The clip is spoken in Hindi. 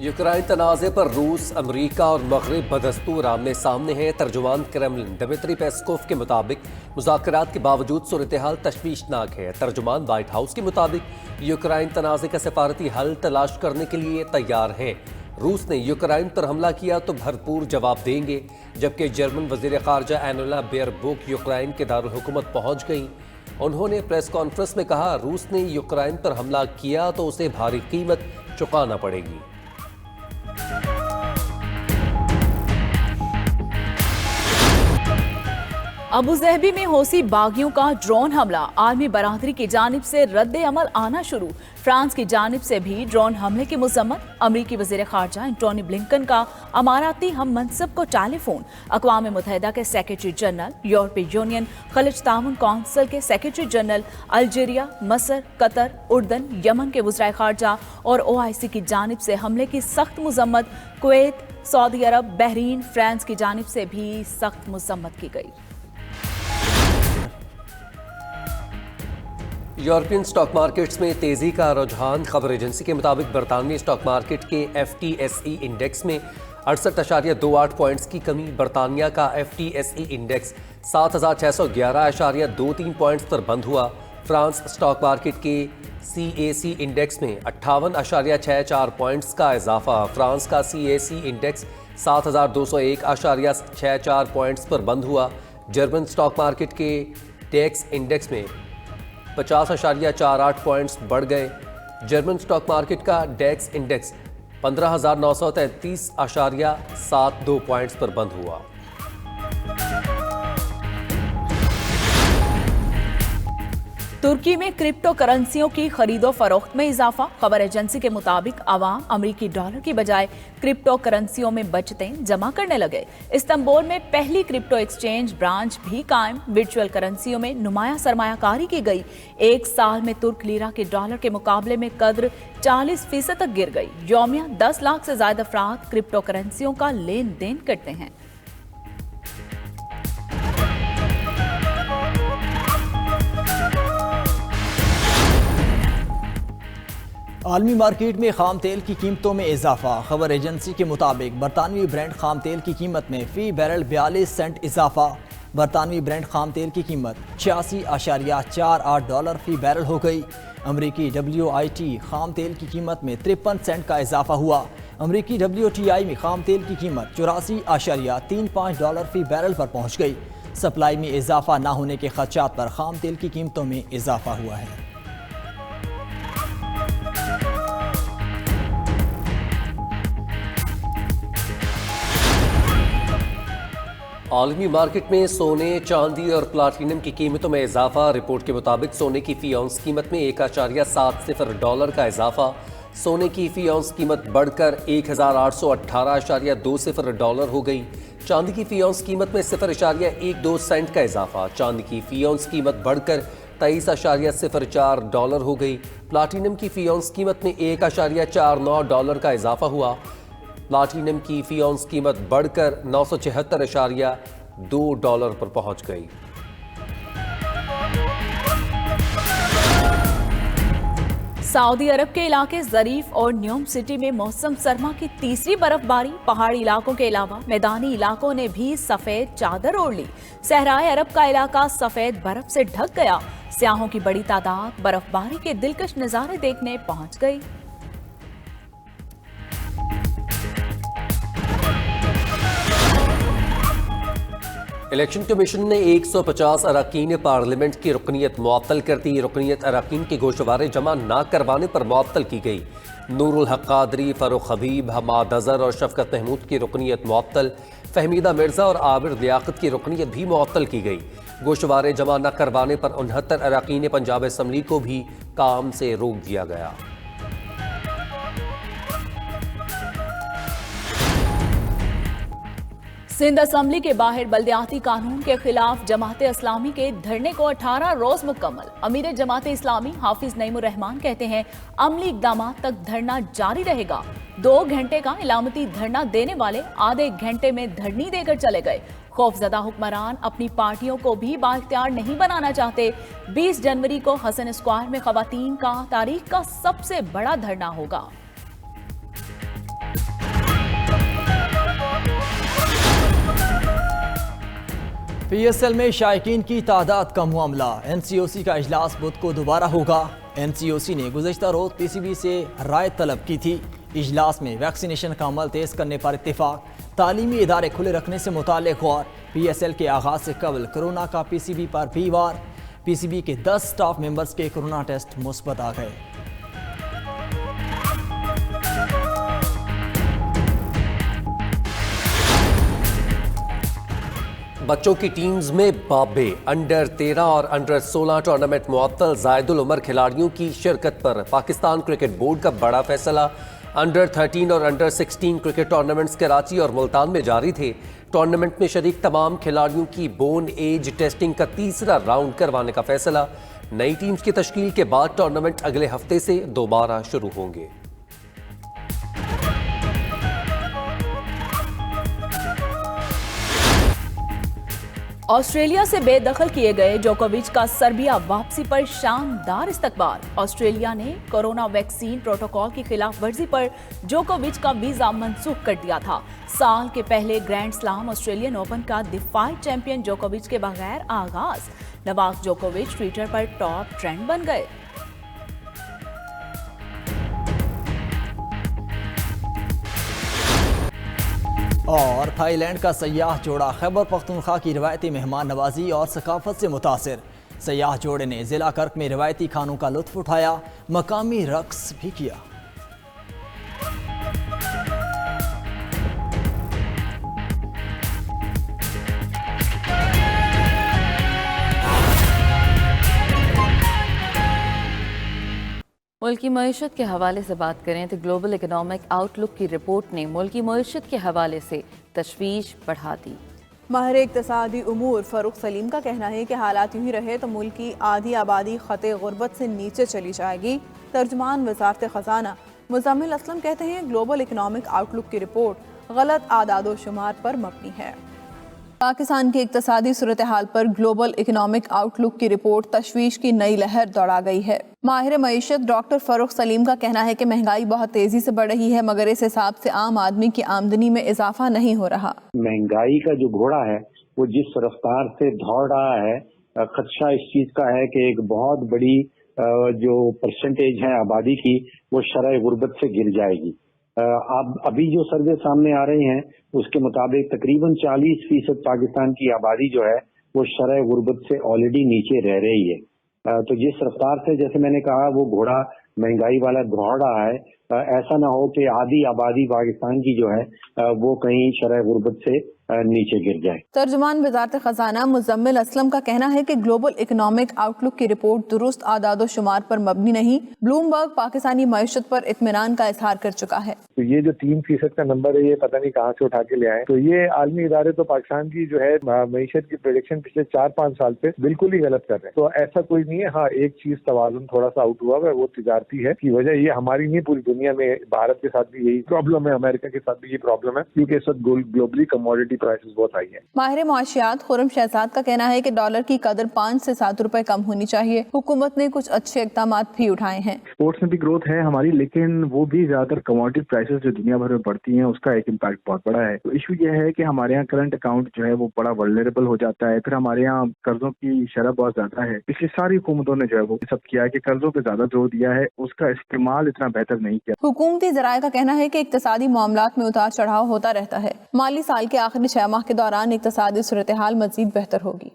यूक्रेन तनाज़े पर रूस, अमरीका और मगरब बदस्तूर आमने सामने हैं। तर्जुमान क्रेमलिन दिमित्री पेस्कोव के मुताबिक मुज़ाकरात के बावजूद सूरत हाल तशवीशनाक है। तर्जुमान वाइट हाउस के मुताबिक यूक्रेन तनाज़े का सफारती हल तलाश करने के लिए तैयार है। रूस ने यूक्रेन पर हमला किया तो भरपूर जवाब देंगे, जबकि जर्मन वज़ीर ख़ारजा एनोला बेयरबोक यूक्रेन के दारुल हुकूमत पहुँच गई। उन्होंने प्रेस कॉन्फ्रेंस में कहा, रूस ने यूक्रेन पर हमला किया तो उसे भारी कीमत चुकाना पड़ेगी। अबुज़हबी में हौसी बागियों का ड्रोन हमला, आर्मी बरादरी की जानिब से रद्द अमल आना शुरू। फ्रांस की जानिब से भी ड्रोन हमले की मज़म्मत। अमरीकी वज़ीर ख़ारजा एंटोनी ब्लिंकन का अमाराती हम मनसब को टेलीफोन। अक़वाम मुत्तहिदा के सेक्रेटरी जनरल, यूरोपीय यूनियन खलिज ताउन कौंसिल के सेक्रेटरी जनरल, अल्जीरिया, मसर, कतर, उर्दन, यमन के वज़ीर ख़ारजा और OIC की जानिब से हमले की सख्त मज़म्मत। कुवैत, सऊदी अरब, बहरीन, फ्रांस की जानिब से भी सख्त मज़म्मत की गई। यूरोपियन स्टॉक मार्केट्स में तेजी का रुझान। खबर एजेंसी के मुताबिक बरतानवी स्टॉक मार्केट के FTSE इंडेक्स में 68.28 पॉइंट्स की कमी। बरतानिया का FTSE इंडेक्स 7611.23 पॉइंट्स पर बंद हुआ। फ्रांस स्टॉक मार्केट के CAC इंडेक्स में 58.64 पॉइंट्स का इजाफा। फ्रांस का CAC इंडेक्स 7201.64 पॉइंट्स पर बंद हुआ। जर्मन स्टॉक मार्केट के डेक्स इंडेक्स में 50.48 पॉइंट्स बढ़ गए। जर्मन स्टॉक मार्केट का डेक्स इंडेक्स 15,933.72 पॉइंट्स पर बंद हुआ। तुर्की में क्रिप्टो करेंसियों की खरीदो फरोख्त में इजाफा। खबर एजेंसी के मुताबिक अवाम अमरीकी डॉलर की बजाय क्रिप्टो करेंसियों में बचतें जमा करने लगे। इस्तांबुल में पहली क्रिप्टो एक्सचेंज ब्रांच भी कायम। वर्चुअल करेंसियों में नुमाया सरमायाकारी की गई। एक साल में तुर्क लीरा के डॉलर के मुकाबले में कद्र 40% तक गिर गई। यौमिया 10 लाख से ज्यादा अफराद क्रिप्टो करेंसियों का लेन देन करते हैं। आलमी मार्केट में खाम तेल की कीमतों में इजाफा। खबर एजेंसी के मुताबिक बरतानवी ब्रांड खाम तेल की कीमत में फ़ी बैरल 42 सेंट इजाफा। बरतानवी ब्रांड खाम तेल की कीमत 86.48 डॉलर फ़ी बैरल हो गई। अमरीकी WIT खाम तेल की कीमत में 53 सेंट का इजाफा हुआ। अमरीकी WTI में खाम तेल की कीमत 84.35 डॉलर फ़ी बैरल पर पहुँच गई। सप्लाई में इजाफा न होने के खदशात पर खाम तेल की कीमतों में इजाफा हुआ है। आलमी मार्केट में सोने, चांदी और प्लाटिनम की कीमतों में इजाफा। रिपोर्ट के मुताबिक सोने की फ़ी औंस कीमत में 1.70 डॉलर का इजाफा। सोने की फ़ी औंस कीमत बढ़कर 1818.20 डॉलर हो गई। चांदी की फ़ी औंस कीमत में 0.12 सेंट का इजाफा। चांदी की फ़ी औंस कीमत बढ़कर 23.04 डॉलर हो गई। प्लाटिनम की फ़ी औंस कीमत में 1.49 डॉलर का इजाफा हुआ। प्लाटिनम की फ़ी औंस कीमत बढ़कर 976.2 डॉलर पर पहुंच गई। सऊदी अरब के इलाके ज़रीफ और न्यूम सिटी में मौसम सरमा की तीसरी बर्फबारी। पहाड़ी इलाकों के अलावा मैदानी इलाकों ने भी सफेद चादर ओढ़ ली। सहराए अरब का इलाका सफेद बर्फ से ढक गया। सियाहों की बड़ी तादाद बर्फबारी के दिलकश नज़ारे देखने पहुंच गई। इलेक्शन कमीशन ने 150 अरकान पार्लियामेंट की रुकनीत मुअत्तल कर दी। रुकनीत अरकान के गोशवारे जमा न करवाने पर मुअत्तल की गई। नूरुल हक कादरी, फरूख हबीब, हमाद अजहर और शफकत महमूद की रुकनीत मुअत्तल। फहमीदा मिर्जा और आबिर लियाकत की रुकनीत भी मुअत्तल की गई। गोशवारे जमा न करवाने पर 69 अरकान पंजाब असम्बली को भी काम से रोक दिया गया। सिंध असम्बली के बाहर बल्दियाती कानून के खिलाफ जमात इस्लामी के धरने को 18 रोज मुकम्मल। अमीर जमात इस्लामी हाफिज नईमुर रहमान कहते हैं अमली इकदाम तक धरना जारी रहेगा। 2 घंटे का इलामती धरना देने वाले आधे घंटे में धरनी देकर चले गए। खौफजदा हुक्मरान अपनी पार्टियों को भी बाइख्तियार नहीं बनाना चाहते। 20 जनवरी को हसन स्क्वायर में खवातीन का तारीख का सबसे बड़ा धरना होगा। PSL में शायकीन की तादाद कम हुआ मामला। NCOC का इजलास बुध को दोबारा होगा। NCOC ने गुज़श्ता रोज़ PCB से राय तलब की थी। इजलास में वैक्सीनेशन का अमल तेज़ करने पर इत्तेफाक, तालीमी इदारे खुले रखने से मुताल्लिक़ गौर। PSL के आगाज़ से कबल कोरोना का PCB पर भी वार। PCB के 10 स्टाफ मेंबर्स के कोरोना टेस्ट मुस्बत आ गए। बच्चों की टीम्स में बाबे, अंडर 13 और अंडर 16 टूर्नामेंट मुअत्तल। जायदुल उमर खिलाड़ियों की शिरकत पर पाकिस्तान क्रिकेट बोर्ड का बड़ा फैसला। अंडर 13 और अंडर 16 क्रिकेट टूर्नामेंट्स कराची और मुल्तान में जारी थे। टूर्नामेंट में शरीक तमाम खिलाड़ियों की बोन एज टेस्टिंग का तीसरा राउंड करवाने का फैसला। नई टीम्स की तश्कील के बाद टूर्नामेंट अगले हफ्ते से दोबारा शुरू होंगे। ऑस्ट्रेलिया से बेदखल किए गए जोकोविच का सर्बिया वापसी पर शानदार इस्तकबाल। ऑस्ट्रेलिया ने कोरोना वैक्सीन प्रोटोकॉल की खिलाफ वर्जी पर जोकोविच का वीजा मंसूख कर दिया था। साल के पहले ग्रैंड स्लैम ऑस्ट्रेलियन ओपन का डिफाइड चैंपियन जोकोविच के बगैर आगाज। नवाक जोकोविच ट्विटर पर टॉप ट्रेंड बन गए। और थाईलैंड का सयाह जोड़ा खैबर पख्तूनख्वा की रवायती मेहमान नवाजी और सकाफत से मुतासिर। सयाह जोड़े ने जिला कर्क में रवायती खानों का लुत्फ उठाया, मकामी रक्स भी किया। मुल्की मईशत के हवाले से बात करें तो ग्लोबल इकनॉमिक आउटलुक की रिपोर्ट ने मुल्की मईशत के हवाले से तशवीश बढ़ा दी। माहिर इक्तसादी उमूर फ़ारूक सलीम का कहना है कि हालात यूँ ही रहे तो मुल्क की आधी आबादी ख़ते गुर्बत से नीचे चली जाएगी। तर्जुमान वज़ारत ख़जाना मुज़म्मिल असलम कहते हैं ग्लोबल इकनॉमिक आउटलुक की रिपोर्ट गलत आदादो शुमार पर मबनी है। पाकिस्तान की इक्तसादी सूरत हाल पर ग्लोबल इकनॉमिक आउटलुक की रिपोर्ट तशवीश की नई लहर दौड़ा गई है। माहिर मईशत डॉक्टर फ़ारूक सलीम का कहना है कि महंगाई बहुत तेजी से बढ़ रही है, मगर इस हिसाब से आम आदमी की आमदनी में इजाफा नहीं हो रहा। महंगाई का जो घोड़ा है वो जिस रफ्तार से दौड़ रहा है, खदशा इस चीज का है कि एक बहुत बड़ी जो परसेंटेज है आबादी की वो शरह गुर्बत से गिर जाएगी। अब अभी जो सर्वे सामने आ रहे हैं उसके मुताबिक तकरीबन 40% पाकिस्तान की आबादी जो है वो शरह गुर्बत से ऑलरेडी नीचे रह रही है। तो जिस रफ्तार से जैसे मैंने कहा वो घोड़ा महंगाई वाला दौड़ रहा है, ऐसा ना हो कि आधी आबादी पाकिस्तान की जो है वो कहीं शरह गुर्बत से नीचे गिर जाए। तर्जुमान वज़ारत ख़जाना मुज़म्मिल असलम का कहना है कि ग्लोबल इकनॉमिक आउटलुक की रिपोर्ट दुरुस्त आदादो शुमार पर मबनी नहीं। ब्लूमबर्ग पाकिस्तानी मईशत पर इत्मीनान का इजहार कर चुका है। तो ये जो 3% का नंबर है ये पता नहीं कहाँ से उठा के ले आए। तो ये आलमी इदारे तो पाकिस्तान की जो है मईशत की प्रेडिक्शन पिछले 4-5 साल से बिल्कुल ही गलत कर रहे हैं। तो ऐसा कोई नहीं है। हाँ, एक चीज तवाज़ुन थोड़ा सा आउट हुआ है, वो तिजारती है की वजह। ये हमारी नहीं, पूरी दुनिया में, भारत के साथ भी यही प्रॉब्लम है, अमेरिका के साथ भी ये प्रॉब्लम है, क्योंकि इस वक्त ग्लोबली कमोडिटी प्राइसेस बहुत हाई है। माहिर मुआशियात खुर्रम शहजाद का कहना है कि डॉलर की कदर 5 से 7 रुपए कम होनी चाहिए। हुकूमत ने कुछ अच्छे इक़दाम भी उठाए हैं। एक्सपोर्ट्स में भी ग्रोथ है हमारी, लेकिन वो भी ज्यादातर कमोडिटी प्राइसेस जो दुनिया भर में बढ़ती हैं उसका एक इम्पैक्ट बहुत बड़ा है। तो इशू ये है कि हमारे यहाँ करंट अकाउंट जो है वो बड़ा वल्नरेबल हो जाता है। फिर हमारे यहाँ कर्जों की शरह बहुत ज्यादा है। पिछली सारी हुकूमतों ने जो है वो सब किया है कि कर्जों पे ज्यादा जोर दिया है, उसका इस्तेमाल इतना बेहतर नहीं किया। हुकूमती ज़राए का कहना है कि इक़्तिसादी मामलात में उतार चढ़ाव होता रहता है। माली साल के आखिरी 6 माह के दौरान इक़्तिसादी सूरत हाल मज़ीद बेहतर होगी।